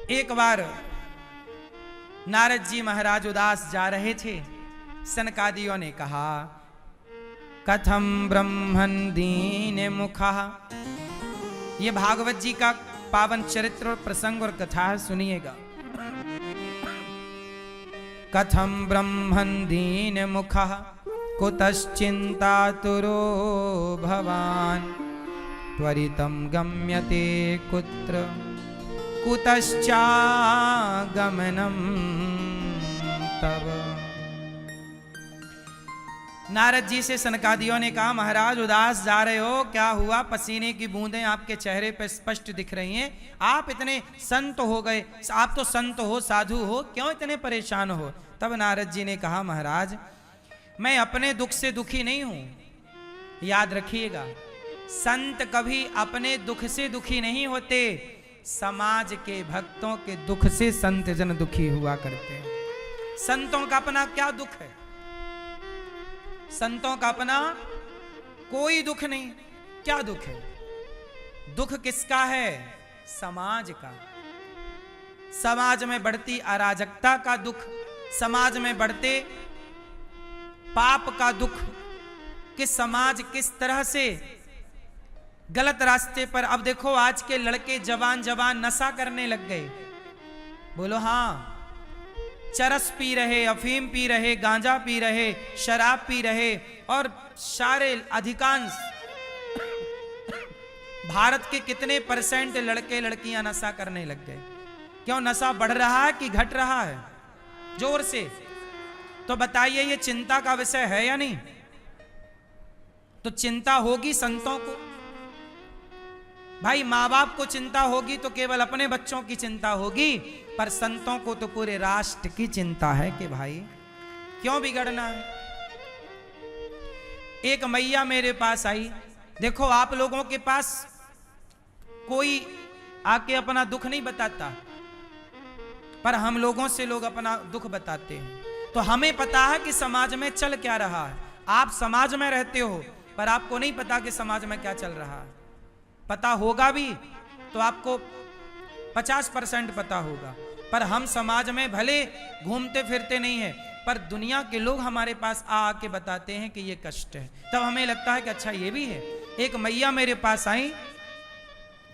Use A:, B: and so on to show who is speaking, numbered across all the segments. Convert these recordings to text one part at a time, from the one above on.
A: एक बार नारद जी महाराज उदास जा रहे थे। सनकादियों ने कहा, कथम ब्रह्मन दीन मुखा। ये भागवत जी का पावन चरित्र और प्रसंग और कथा सुनिएगा। कथम ब्रह्मन दीन मुखा कुतश्चिंतातुरो भवान त्वरितं गम्यते कुत्र कुतश्चागमनम तब। नारद जी से सनकादियों ने कहा, महाराज उदास जा रहे हो, क्या हुआ? पसीने की बूंदें आपके चेहरे पर स्पष्ट दिख रही हैं। आप इतने संत हो गए, आप तो संत हो, साधु हो, क्यों इतने परेशान हो? तब नारद जी ने कहा, महाराज मैं अपने दुख से दुखी नहीं हूं। याद रखिएगा, संत कभी अपने दुख से दुखी नहीं होते, समाज के भक्तों के दुख से संत जन दुखी हुआ करते हैं। संतों का अपना क्या दुख है? संतों का अपना कोई दुख नहीं। क्या दुख है? दुख किसका है? समाज का। समाज में बढ़ती अराजकता का दुख, समाज में बढ़ते पाप का दुख, कि समाज किस तरह से गलत रास्ते पर। अब देखो, आज के लड़के जवान जवान नशा करने लग गए। बोलो हाँ, चरस पी रहे, अफीम पी रहे, गांजा पी रहे, शराब पी रहे, और सारे अधिकांश भारत के कितने परसेंट लड़के लड़कियां नशा करने लग गए? क्यों? नशा बढ़ रहा है कि घट रहा है? जोर से तो बताइए, ये चिंता का विषय है या नहीं? तो चिंता होगी संतों को। भाई माँ बाप को चिंता होगी तो केवल अपने बच्चों की चिंता होगी, पर संतों को तो पूरे राष्ट्र की चिंता है कि भाई क्यों बिगड़ना है। एक मैया मेरे पास आई। देखो, आप लोगों के पास कोई आके अपना दुख नहीं बताता, पर हम लोगों से लोग अपना दुख बताते हैं। तो हमें पता है कि समाज में चल क्या रहा है। आप समाज में रहते हो, पर आपको नहीं पता कि समाज में क्या चल रहा है। पता होगा भी तो आपको 50% पता होगा, पर हम समाज में भले घूमते फिरते नहीं है, पर दुनिया के लोग हमारे पास आके बताते हैं कि ये कष्ट है। तब हमें लगता है कि अच्छा ये भी है। एक मैया मेरे पास आई,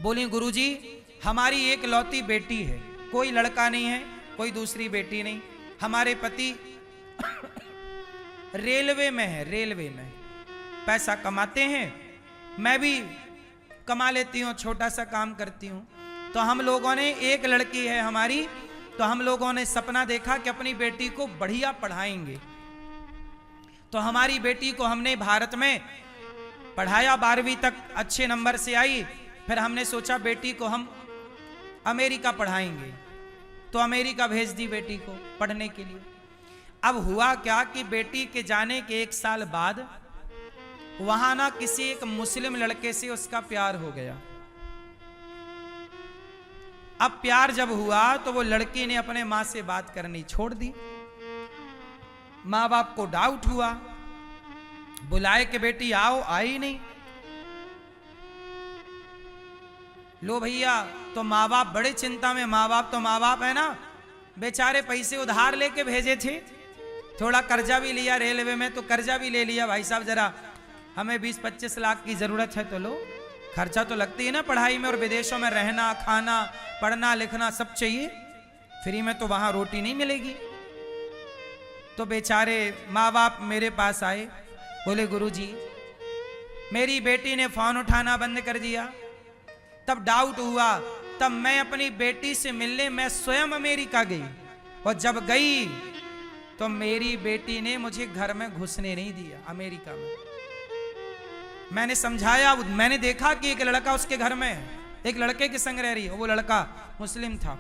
A: बोली, गुरुजी हमारी एक लौती बेटी है, कोई लड़का नहीं है, कोई दूसरी बेटी नहीं। हमारे पति रेलवे में है, रेलवे में पैसा कमाते हैं, मैं भी कमा लेती हूँ, छोटा सा काम करती हूँ। तो हम लोगों ने, एक लड़की है हमारी, तो हम लोगों ने सपना देखा कि अपनी बेटी को बढ़िया पढ़ाएंगे। तो हमारी बेटी को हमने भारत में पढ़ाया, 12वीं तक अच्छे नंबर से आई। फिर हमने सोचा बेटी को हम अमेरिका पढ़ाएंगे, तो अमेरिका भेज दी बेटी को पढ़ने के लिए। अब हुआ क्या कि बेटी के जाने के 1 साल बाद वहां ना किसी एक मुस्लिम लड़के से उसका प्यार हो गया। अब प्यार जब हुआ तो वो लड़की ने अपने मां से बात करनी छोड़ दी। मां बाप को डाउट हुआ, बुलाए कि बेटी आओ, आई नहीं। लो भैया, तो माँ बाप बड़े चिंता में। माँ बाप है ना, बेचारे पैसे उधार लेके भेजे थे, थोड़ा कर्जा भी लिया रेलवे में, तो कर्जा भी ले लिया। भाई साहब जरा हमें 20-25 लाख की जरूरत है, तो लो, खर्चा तो लगती है ना पढ़ाई में, और विदेशों में रहना, खाना, पढ़ना लिखना सब चाहिए, फ्री में तो वहां रोटी नहीं मिलेगी। तो बेचारे माँ बाप मेरे पास आए, बोले गुरुजी मेरी बेटी ने फोन उठाना बंद कर दिया। तब डाउट हुआ, तब मैं अपनी बेटी से मिलने मैं स्वयं अमेरिका गई, और जब गई तो मेरी बेटी ने मुझे घर में घुसने नहीं दिया। अमेरिका में मैंने समझाया, मैंने देखा कि एक लड़का उसके घर में है, एक लड़के के संग रह रही है। वो लड़का मुस्लिम था,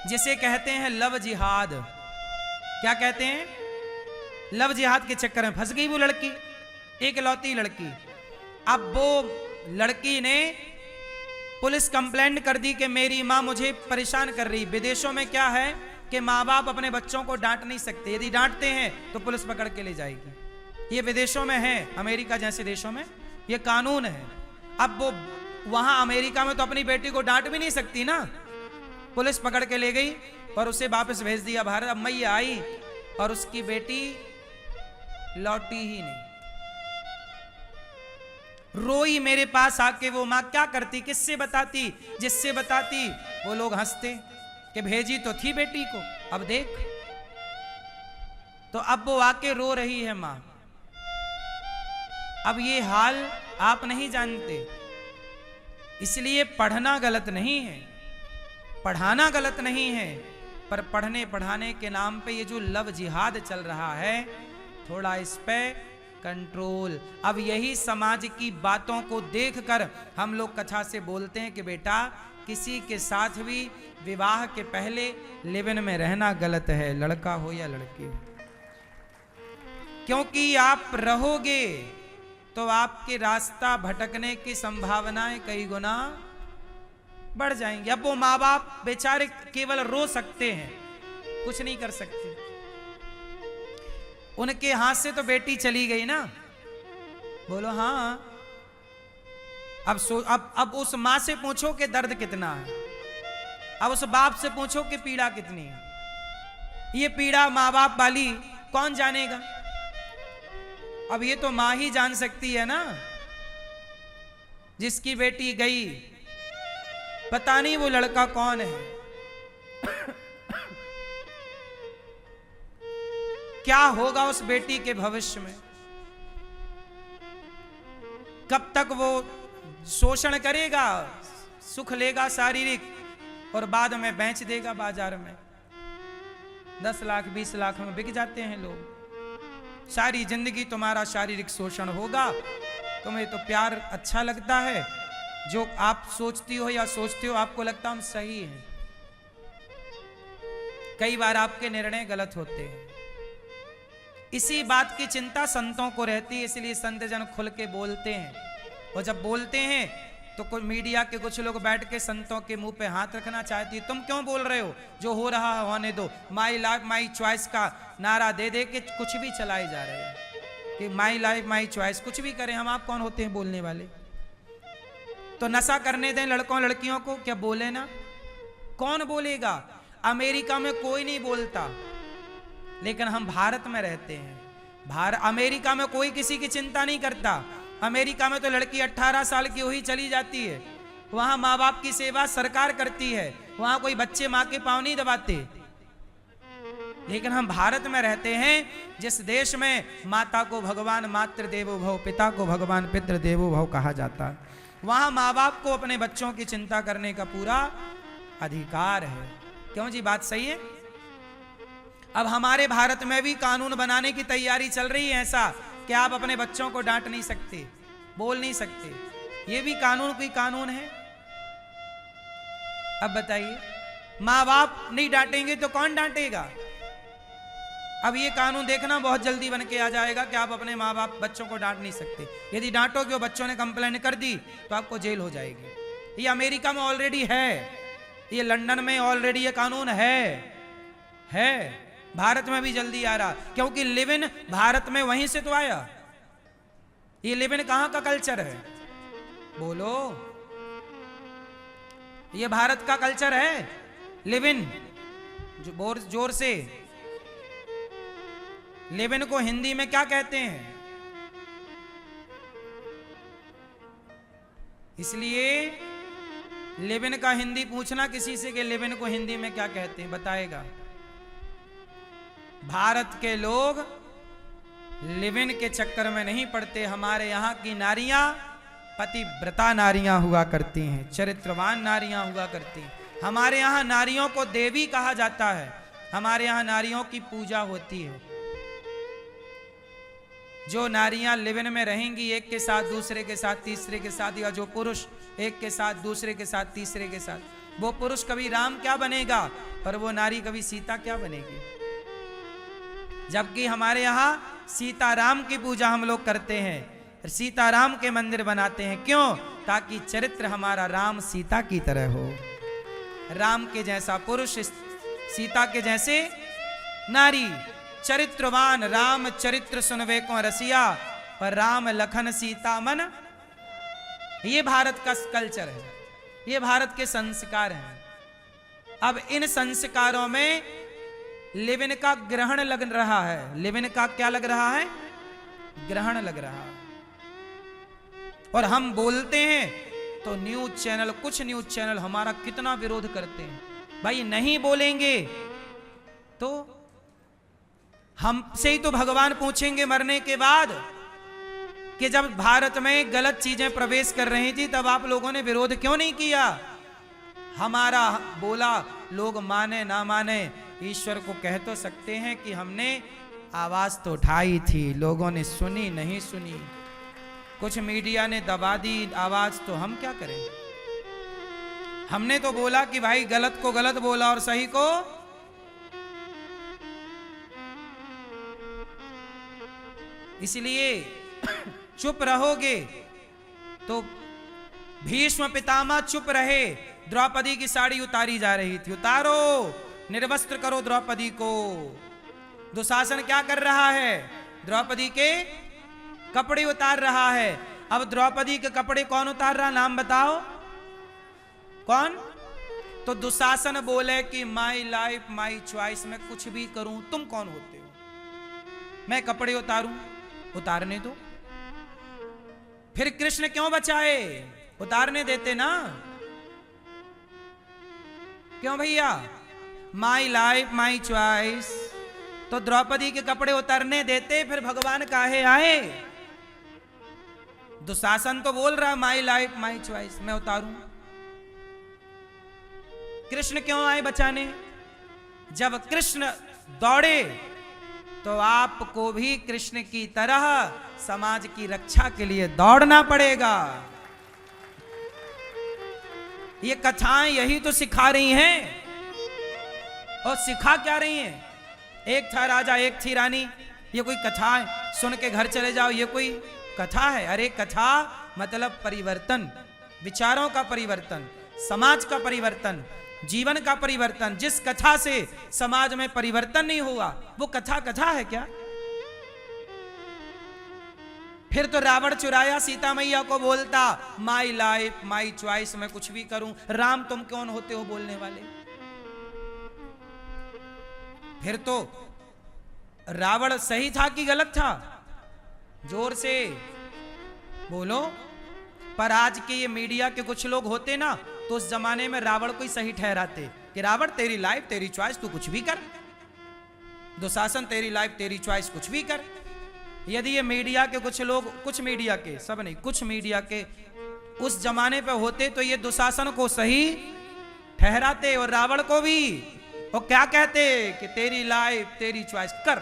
A: जिसे कहते हैं लव जिहाद। क्या कहते हैं? लव जिहाद के चक्कर में फंस गई वो लड़की, एक लौती लड़की। अब वो लड़की ने पुलिस कंप्लेंट कर दी कि मेरी माँ मुझे परेशान कर रही। विदेशों में क्या है कि माँ बाप अपने बच्चों को डांट नहीं सकते, यदि डांटते हैं तो पुलिस पकड़ के ले जाएगी। ये विदेशों में है, अमेरिका जैसे देशों में ये कानून है। अब वो वहां अमेरिका में तो अपनी बेटी को डांट भी नहीं सकती ना, पुलिस पकड़ के ले गई और उसे वापस भेज दिया भारत। अब मैया आई और उसकी बेटी लौटी ही नहीं। रोई मेरे पास आके वो मां। क्या करती, किससे बताती? जिससे बताती वो लोग हंसते कि भेजी तो थी बेटी को, अब देख। तो अब वो आके रो रही है मां। अब ये हाल आप नहीं जानते, इसलिए पढ़ना गलत नहीं है, पढ़ाना गलत नहीं है, पर पढ़ने पढ़ाने के नाम पे ये जो लव जिहाद चल रहा है, थोड़ा इस पे कंट्रोल। अब यही समाज की बातों को देखकर हम लोग कथा से बोलते हैं कि बेटा किसी के साथ भी विवाह के पहले लिव इन में रहना गलत है, लड़का हो या लड़की हो। क्योंकि आप रहोगे तो आपके रास्ता भटकने की संभावनाएं कई गुना बढ़ जाएंगी। अब वो माँ बाप बेचारे केवल रो सकते हैं, कुछ नहीं कर सकते। उनके हाथ से तो बेटी चली गई ना, बोलो हाँ। अब उस मां से पूछो कि दर्द कितना है, अब उस बाप से पूछो कि पीड़ा कितनी है। ये पीड़ा माँ बाप वाली कौन जानेगा? अब ये तो मां ही जान सकती है ना, जिसकी बेटी गई, पता नहीं वो लड़का कौन है, क्या होगा उस बेटी के भविष्य में, कब तक वो शोषण करेगा, सुख लेगा शारीरिक और बाद में बेच देगा बाजार में। 10 लाख 20 लाख में बिक जाते हैं लोग। सारी जिंदगी तुम्हारा शारीरिक शोषण होगा। तुम्हें तो प्यार अच्छा लगता है, जो आप सोचती हो या सोचते हो आपको लगता हम सही हैं। कई बार आपके निर्णय गलत होते हैं। इसी बात की चिंता संतों को रहती है, इसलिए संत जन खुल के बोलते हैं। और जब बोलते हैं तो कोई मीडिया के कुछ लोग बैठ के संतों के मुंह पे हाथ रखना चाहती है। तुम क्यों बोल रहे हो? जो हो रहा है होने दो। माई लाइफ माई चॉइस का नारा दे दे के कुछ भी चलाए जा रहे हैं कि माई लाइफ माई चॉइस, कुछ भी करें। हम आप कौन होते हैं बोलने वाले? तो नशा करने दें लड़कों लड़कियों को, क्या बोले ना? कौन बोलेगा? अमेरिका में कोई नहीं बोलता, लेकिन हम भारत में रहते हैं। अमेरिका में कोई किसी की चिंता नहीं करता। अमेरिका में तो लड़की 18 साल की हुई चली जाती है। वहां माँ बाप की सेवा सरकार करती है, वहां कोई बच्चे माँ के पांव नहीं दबाते। लेकिन हम भारत में रहते हैं, जिस देश में माता को भगवान मातृ देवो भव, पिता को भगवान पितृ देवो भव कहा जाता है। वहां माँ बाप को अपने बच्चों की चिंता करने का पूरा अधिकार है। क्यों जी, बात सही है? अब हमारे भारत में भी कानून बनाने की तैयारी चल रही है ऐसा कि आप अपने बच्चों को डांट नहीं सकते, बोल नहीं सकते। ये भी कानून कोई कानून है? अब बताइए, माँ बाप नहीं डांटेंगे तो कौन डांटेगा? अब ये कानून देखना बहुत जल्दी बन के आ जाएगा कि आप अपने माँ बाप बच्चों को डांट नहीं सकते। यदि डांटोगे और बच्चों ने कंप्लेन कर दी तो आपको जेल हो जाएगी। ये अमेरिका में ऑलरेडी है, ये लंदन में ऑलरेडी ये कानून है। भारत में भी जल्दी आ रहा, क्योंकि लिव इन भारत में वहीं से तो आया। ये लिव इन कहां का कल्चर है? बोलो, ये भारत का कल्चर है लिव इन। जोर से, लिव इन को हिंदी में क्या कहते हैं? इसलिए लिव इन का हिंदी पूछना किसी से कि लिव इन को हिंदी में क्या कहते हैं, बताएगा। भारत के लोग लिव इन के चक्कर में नहीं पड़ते। हमारे यहाँ की नारियां पतिव्रता नारियां हुआ करती हैं, चरित्रवान नारियां हुआ करती हैं। हमारे यहाँ नारियों को देवी कहा जाता है, हमारे यहाँ नारियों की पूजा होती है। जो नारियां लिव इन में रहेंगी एक के साथ, दूसरे के साथ, तीसरे के साथ, या जो पुरुष एक के साथ, दूसरे के साथ, तीसरे के साथ, वो पुरुष कभी राम क्या बनेगा और वो नारी कभी सीता क्या बनेगी? जबकि हमारे यहाँ सीताराम की पूजा हम लोग करते हैं, सीताराम के मंदिर बनाते हैं। क्यों? ताकि चरित्र हमारा राम सीता की तरह हो। राम के जैसा पुरुष, सीता के जैसे नारी। चरित्रवान राम चरित्र सुनवे को रसिया, पर राम लखन सीता मन। ये भारत का कल्चर है, ये भारत के संस्कार हैं। अब इन संस्कारों में लिविन का ग्रहण लग रहा है। लिविन का क्या लग रहा है? ग्रहण लग रहा है। और हम बोलते हैं तो न्यूज चैनल, कुछ न्यूज चैनल हमारा कितना विरोध करते हैं। भाई नहीं बोलेंगे तो हमसे ही तो भगवान पूछेंगे मरने के बाद कि जब भारत में गलत चीजें प्रवेश कर रही थी तब आप लोगों ने विरोध क्यों नहीं किया। हमारा बोला लोग माने ना माने, ईश्वर को कह तो सकते हैं कि हमने आवाज तो उठाई थी, लोगों ने सुनी नहीं सुनी, कुछ मीडिया ने दबा दी आवाज, तो हम क्या करें। हमने तो बोला कि भाई गलत को गलत बोला और सही को इसलिए चुप रहोगे तो भीष्म पितामह चुप रहे। द्रौपदी की साड़ी उतारी जा रही थी, उतारो, निर्वस्त्र करो द्रौपदी को। दुशासन क्या कर रहा है? द्रौपदी के कपड़े उतार रहा है। अब द्रौपदी के कपड़े कौन उतार रहा, नाम बताओ कौन? तो दुशासन बोले कि माई लाइफ माई चॉइस, मैं कुछ भी करूं, तुम कौन होते हो मैं कपड़े उतारूं? उतारने दो। फिर कृष्ण क्यों बचाए? उतारने देते ना। क्यों भैया? My life my choice. तो द्रौपदी के कपड़े उतारने देते, फिर भगवान काहे आए? दुशासन तो बोल रहा माई लाइफ माई चॉइस, मैं उतारूं। कृष्ण क्यों आए बचाने? जब कृष्ण दौड़े तो आपको भी कृष्ण की तरह समाज की रक्षा के लिए दौड़ना पड़ेगा। ये कथाएं यही तो सिखा रही हैं। और सिखा क्या रही हैं? एक था राजा एक थी रानी, ये कोई कथा है सुन के घर चले जाओ, ये कोई कथा है? अरे कथा मतलब परिवर्तन, विचारों का परिवर्तन, समाज का परिवर्तन, जीवन का परिवर्तन। जिस कथा से समाज में परिवर्तन नहीं हुआ वो कथा कथा है क्या? फिर तो रावण चुराया सीता मैया को, बोलता माई लाइफ माई चॉइस, मैं कुछ भी करूं। राम तुम कौन होते हो बोलने वाले? फिर तो रावण सही था कि गलत था? जोर से बोलो। पर आज के ये मीडिया के कुछ लोग होते ना, तो उस जमाने में रावण को ही सही ठहराते कि रावण तेरी लाइफ तेरी चॉइस, तू कुछ भी कर। दुशासन तेरी लाइफ तेरी चॉइस, कुछ भी कर। यदि ये मीडिया के कुछ लोग, कुछ मीडिया के, सब नहीं, कुछ मीडिया के उस जमाने पे होते तो ये दुशासन को सही ठहराते और रावण को भी। वो क्या कहते कि तेरी लाइफ तेरी चॉइस कर,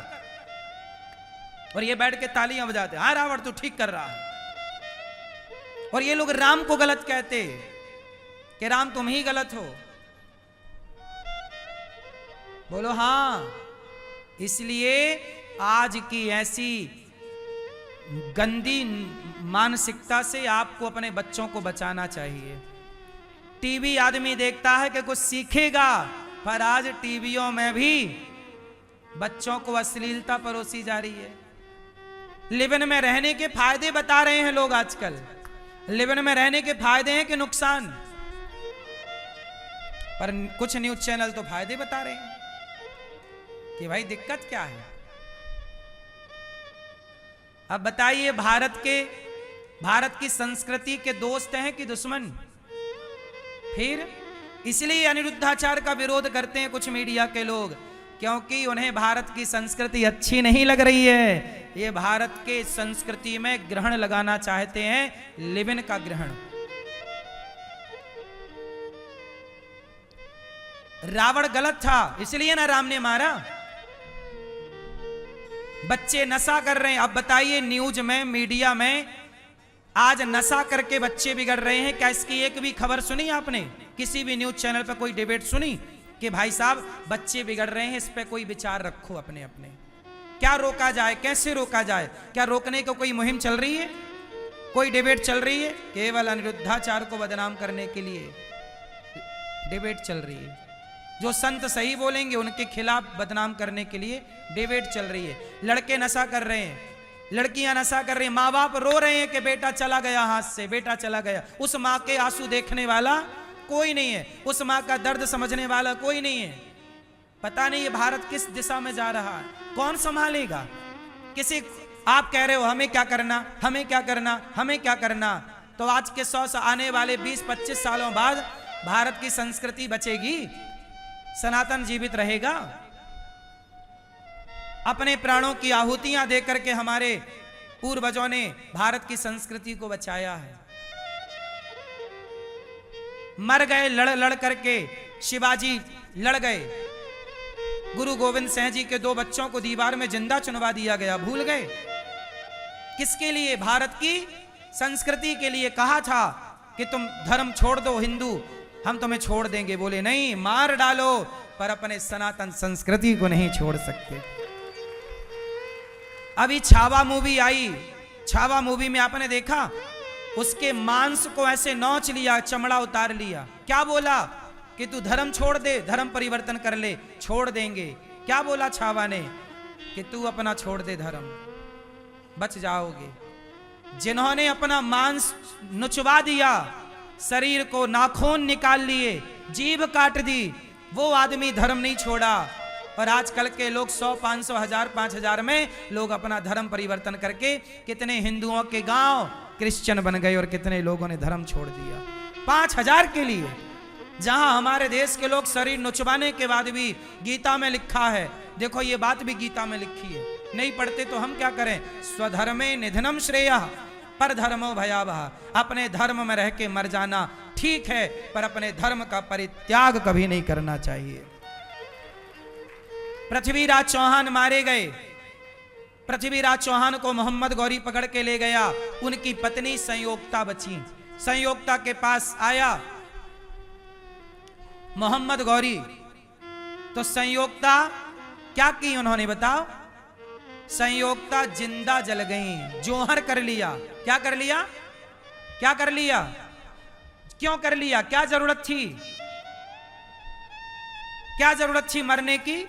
A: और ये बैठ के तालियां बजाते, हाँ रावण तू ठीक कर रहा है। और ये लोग राम को गलत कहते कि राम तुम ही गलत हो। बोलो हाँ। इसलिए आज की ऐसी गंदी मानसिकता से आपको अपने बच्चों को बचाना चाहिए। टीवी आदमी देखता है कि कुछ सीखेगा, पर आज टीवियों में भी बच्चों को अश्लीलता परोसी जा रही है। लिविन में रहने के फायदे बता रहे हैं लोग आजकल। लिविन में रहने के फायदे हैं कि नुकसान? पर कुछ न्यूज चैनल तो फायदे बता रहे हैं कि भाई दिक्कत क्या है। अब बताइए, भारत की संस्कृति के दोस्त हैं कि दुश्मन? फिर इसलिए अनिरुद्धाचार का विरोध करते हैं कुछ मीडिया के लोग, क्योंकि उन्हें भारत की संस्कृति अच्छी नहीं लग रही है। ये भारत के संस्कृति में ग्रहण लगाना चाहते हैं, लिविन का ग्रहण। रावण गलत था इसलिए ना राम ने मारा। बच्चे नशा कर रहे हैं। अब बताइए, न्यूज में, मीडिया में आज नशा करके बच्चे बिगड़ रहे हैं। क्या इसकी एक भी खबर सुनी आपने? किसी भी न्यूज चैनल पर कोई डिबेट सुनी कि भाई साहब बच्चे बिगड़ रहे हैं, इस पे कोई विचार रखो अपने अपने, क्या रोका जाए, कैसे रोका जाए? क्या रोकने को कोई मुहिम चल रही है? कोई डिबेट चल रही है? केवल अनिरुद्धाचार को बदनाम करने के लिए डिबेट चल रही है। जो संत सही बोलेंगे उनके खिलाफ बदनाम करने के लिए डिबेट चल रही है। लड़के नशा कर रहे हैं, लड़कियां नशा कर रही हैं, माँ बाप रो रहे हैं कि बेटा चला गया हाथ से, बेटा चला गया। उस माँ के आंसू देखने वाला कोई नहीं है। उस माँ का दर्द समझने वाला कोई नहीं है। पता नहीं ये भारत किस दिशा में जा रहा है, कौन संभालेगा? किसी आप कह रहे हो हमें क्या करना, हमें क्या करना, हमें क्या करना, तो आज के 100 आने वाले 20-25 सालों बाद भारत की संस्कृति बचेगी? सनातन जीवित रहेगा? अपने प्राणों की आहुतियां देकर के हमारे पूर्वजों ने भारत की संस्कृति को बचाया है। मर गए लड़ लड़ करके, शिवाजी लड़ गए, गुरु गोविंद सिंह जी के 2 बच्चों को दीवार में जिंदा चुनवा दिया गया, भूल गए? किसके लिए? भारत की संस्कृति के लिए। कहा था कि तुम धर्म छोड़ दो हिंदू, हम तुम्हें छोड़ देंगे, बोले नहीं, मार डालो, पर अपने सनातन संस्कृति को नहीं छोड़ सकते। अभी छावा मूवी आई, छावा मूवी में आपने देखा, उसके मांस को ऐसे नोच लिया, चमड़ा उतार लिया। क्या बोला कि तू धर्म छोड़ दे, धर्म परिवर्तन कर ले, छोड़ देंगे। क्या बोला छावा ने? कि तू अपना छोड़ दे धर्म, बच जाओगे। जिन्होंने अपना मांस नुचवा दिया, शरीर को नाखून निकाल लिए, जीभ काट दी, वो आदमी धर्म नहीं छोड़ा। और आजकल के लोग 100, 500, 1000, 5000 में लोग अपना धर्म परिवर्तन करके, कितने हिंदुओं के गांव क्रिश्चियन बन गए और कितने लोगों ने धर्म छोड़ दिया 5000 के लिए। जहां हमारे देश के लोग शरीर नुचवाने के बाद भी, गीता में लिखा है, देखो ये बात भी गीता में लिखी है, नहीं पढ़ते तो हम क्या करें? स्वधर्मे निधनम श्रेयः पर धर्मो भयावह। अपने धर्म में रह के मर जाना ठीक है, पर अपने धर्म का परित्याग कभी नहीं करना चाहिए। पृथ्वीराज चौहान मारे गए। पृथ्वीराज चौहान को मोहम्मद गौरी पकड़ के ले गया। उनकी पत्नी संयोक्ता बची। संयोक्ता के पास आया मोहम्मद गौरी, तो संयोक्ता क्या की उन्होंने बताओ? संयोक्ता जिंदा जल गई, जोहर कर लिया। क्या कर लिया? क्या कर लिया? क्यों कर लिया? क्या जरूरत थी? क्या जरूरत थी मरने की?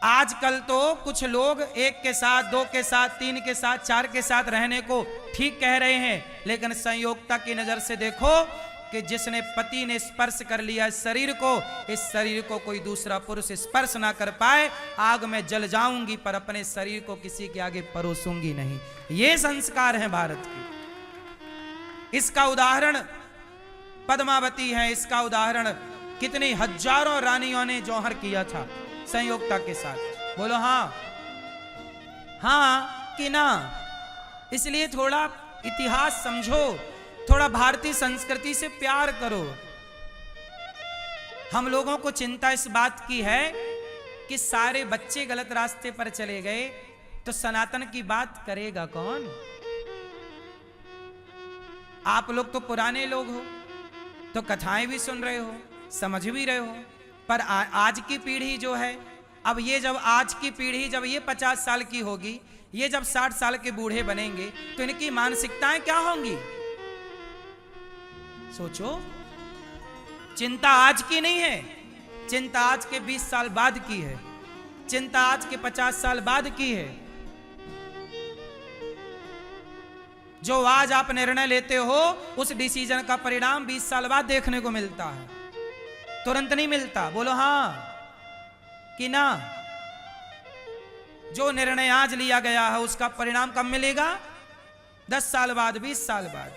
A: आजकल तो कुछ लोग 1 के साथ, 2 के साथ, 3 के साथ, 4 के साथ रहने को ठीक कह रहे हैं, लेकिन संयोक्ता की नजर से देखो कि जिसने पति ने स्पर्श कर लिया इस शरीर को कोई दूसरा पुरुष स्पर्श ना कर पाए, आग में जल जाऊंगी पर अपने शरीर को किसी के आगे परोसूंगी नहीं। ये संस्कार है भारत की। इसका उदाहरण पद्मावती है, इसका उदाहरण कितनी हजारों रानियों ने जौहर किया था संयोक्ता के साथ। बोलो हाँ, हाँ कि ना? इसलिए थोड़ा इतिहास समझो, थोड़ा भारतीय संस्कृति से प्यार करो। हम लोगों को चिंता इस बात की है कि सारे बच्चे गलत रास्ते पर चले गए, तो सनातन की बात करेगा कौन? आप लोग तो पुराने लोग हो, तो कथाएं भी सुन रहे हो, समझ भी रहे हो, पर आज की पीढ़ी जो है, अब ये जब आज की पीढ़ी जब ये 50 साल की होगी, ये जब 60 साल के बूढ़े बनेंगे, तो इनकी मानसिकताएं क्या होंगी? सोचो। चिंता आज की नहीं है, चिंता आज के 20 साल बाद की है, चिंता आज के 50 साल बाद की है। जो आज आप निर्णय लेते हो, उस डिसीजन का परिणाम 20 साल बाद देखने को मिलता है, तुरंत नहीं मिलता। बोलो हाँ कि ना? जो निर्णय आज लिया गया है उसका परिणाम कब मिलेगा? 10 साल बाद, 20 साल बाद।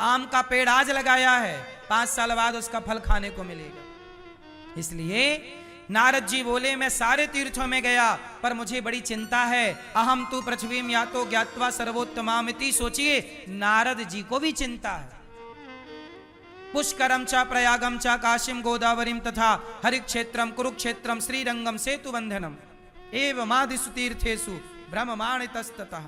A: आम का पेड़ आज लगाया है, 5 साल बाद उसका फल खाने को मिलेगा। इसलिए नारद जी बोले, मैं सारे तीर्थों में गया पर मुझे बड़ी चिंता है। अहम तु पृथ्वीम यातो ज्ञात्वा सर्वोत्तमामिति। सोचिए, नारद जी को भी चिंता है। पुष्करम च प्रयागम च काशीम गोदावरीम तथा हरिक्षेत्रम कुरुक्षेत्रम श्रीरंगम सेतु बंधनम एवं मादिसु तीर्थेषु ब्रह्ममाणितस्ततः।